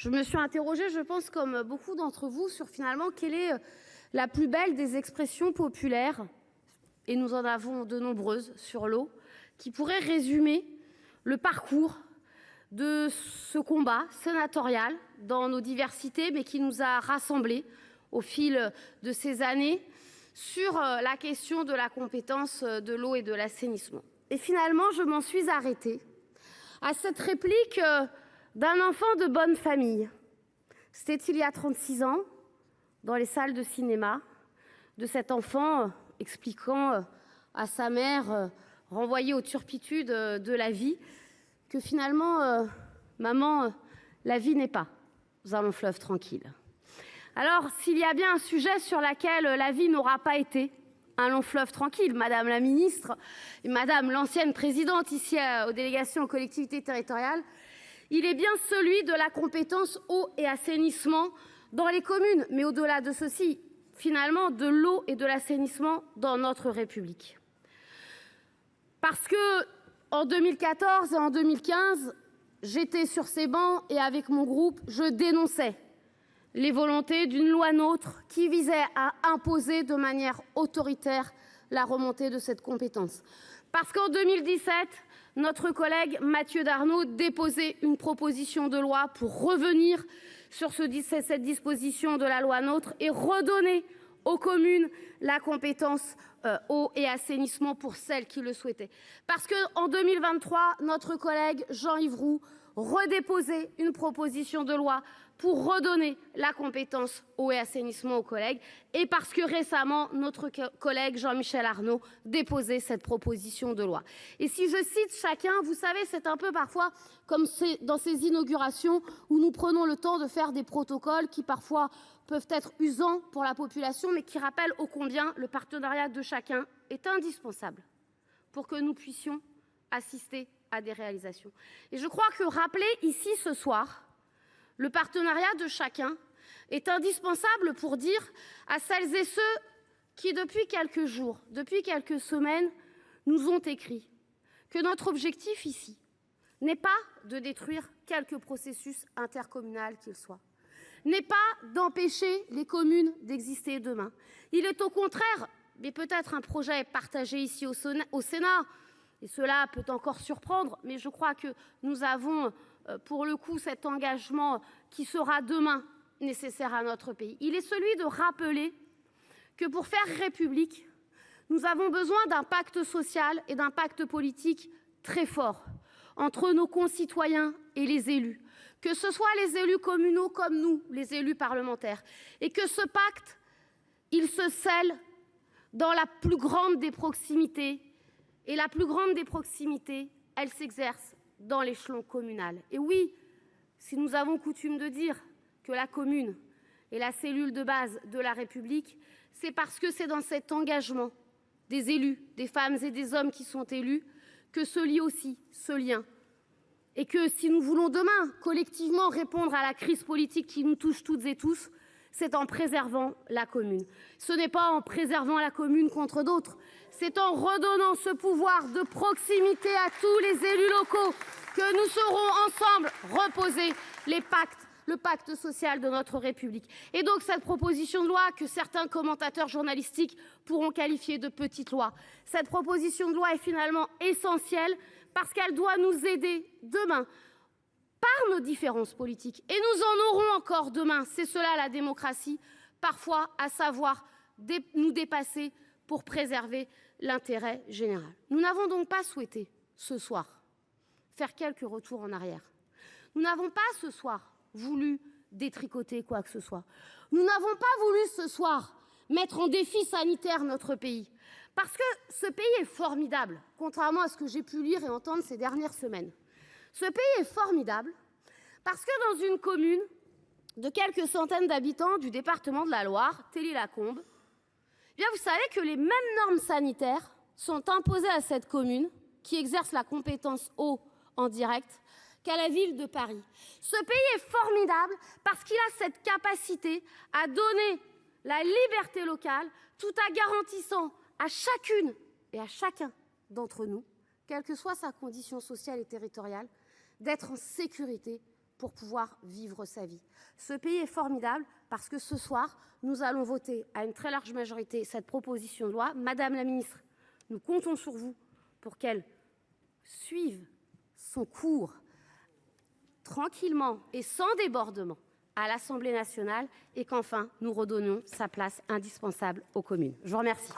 Je me suis interrogée, je pense comme beaucoup d'entre vous, sur finalement quelle est la plus belle des expressions populaires, et nous en avons de nombreuses sur l'eau, qui pourrait résumer le parcours de ce combat sénatorial dans nos diversités, mais qui nous a rassemblés au fil de ces années sur la question de la compétence de l'eau et de l'assainissement. Et finalement, je m'en suis arrêtée à cette réplique d'un enfant de bonne famille. C'était il y a 36 ans, dans les salles de cinéma, de cet enfant expliquant à sa mère, renvoyée aux turpitudes de la vie, que finalement, maman, la vie n'est pas un long fleuve tranquille. Alors, s'il y a bien un sujet sur lequel la vie n'aura pas été un long fleuve tranquille, Madame la ministre et Madame l'ancienne présidente ici aux délégations aux collectivités territoriales, il est bien celui de la compétence eau et assainissement dans les communes, mais au-delà de ceci, finalement, de l'eau et de l'assainissement dans notre République. Parce que en 2014 et en 2015, j'étais sur ces bancs et avec mon groupe, je dénonçais les volontés d'une loi NOTRe qui visait à imposer de manière autoritaire la remontée de cette compétence. Parce qu'en 2017, notre collègue Mathieu Darnaud déposait une proposition de loi pour revenir sur cette disposition de la loi NOTRe et redonner aux communes la compétence eau et assainissement pour celles qui le souhaitaient. Parce qu'en 2023, notre collègue Jean-Yves Roux redéposait une proposition de loi pour redonner la compétence eau et assainissement aux collègues, et parce que récemment, notre collègue Jean-Michel Arnaud déposait cette proposition de loi. Et si je cite chacun, vous savez, c'est un peu parfois comme dans ces inaugurations où nous prenons le temps de faire des protocoles qui parfois peuvent être usants pour la population, mais qui rappellent ô combien le partenariat de chacun est indispensable pour que nous puissions assister à des réalisations. Et je crois que rappeler ici ce soir le partenariat de chacun est indispensable pour dire à celles et ceux qui, depuis quelques jours, depuis quelques semaines, nous ont écrit que notre objectif ici n'est pas de détruire quelque processus intercommunal qu'il soit, n'est pas d'empêcher les communes d'exister demain. Il est au contraire, mais peut-être un projet partagé ici au Sénat, et cela peut encore surprendre, mais je crois que nous avons pour le coup cet engagement qui sera demain nécessaire à notre pays. Il est celui de rappeler que pour faire République, nous avons besoin d'un pacte social et d'un pacte politique très fort entre nos concitoyens et les élus, que ce soit les élus communaux comme nous, les élus parlementaires, et que ce pacte, il se scelle dans la plus grande des proximités, et la plus grande des proximités, elle s'exerce dans l'échelon communal. Et oui, si nous avons coutume de dire que la commune est la cellule de base de la République, c'est parce que c'est dans cet engagement des élus, des femmes et des hommes qui sont élus, que se lie aussi ce lien. Et que si nous voulons demain collectivement répondre à la crise politique qui nous touche toutes et tous, c'est en préservant la commune. Ce n'est pas en préservant la commune contre d'autres, c'est en redonnant ce pouvoir de proximité à tous les élus locaux que nous saurons ensemble reposer le pacte social de notre République. Et donc cette proposition de loi que certains commentateurs journalistiques pourront qualifier de petite loi, cette proposition de loi est finalement essentielle parce qu'elle doit nous aider demain par nos différences politiques. Et nous en aurons encore demain, c'est cela la démocratie, parfois à savoir nous dépasser pour préserver l'intérêt général. Nous n'avons donc pas souhaité ce soir faire quelques retours en arrière. Nous n'avons pas ce soir voulu détricoter quoi que ce soit. Nous n'avons pas voulu ce soir mettre en défi sanitaire notre pays. Parce que ce pays est formidable, contrairement à ce que j'ai pu lire et entendre ces dernières semaines. Ce pays est formidable parce que dans une commune de quelques centaines d'habitants du département de la Loire, Thélie-Lacombe, eh bien vous savez que les mêmes normes sanitaires sont imposées à cette commune qui exerce la compétence eau en direct qu'à la ville de Paris. Ce pays est formidable parce qu'il a cette capacité à donner la liberté locale tout en garantissant à chacune et à chacun d'entre nous, quelle que soit sa condition sociale et territoriale, d'être en sécurité pour pouvoir vivre sa vie. Ce pays est formidable parce que ce soir, nous allons voter à une très large majorité cette proposition de loi. Madame la ministre, nous comptons sur vous pour qu'elle suive son cours tranquillement et sans débordement à l'Assemblée nationale et qu'enfin nous redonnions sa place indispensable aux communes. Je vous remercie.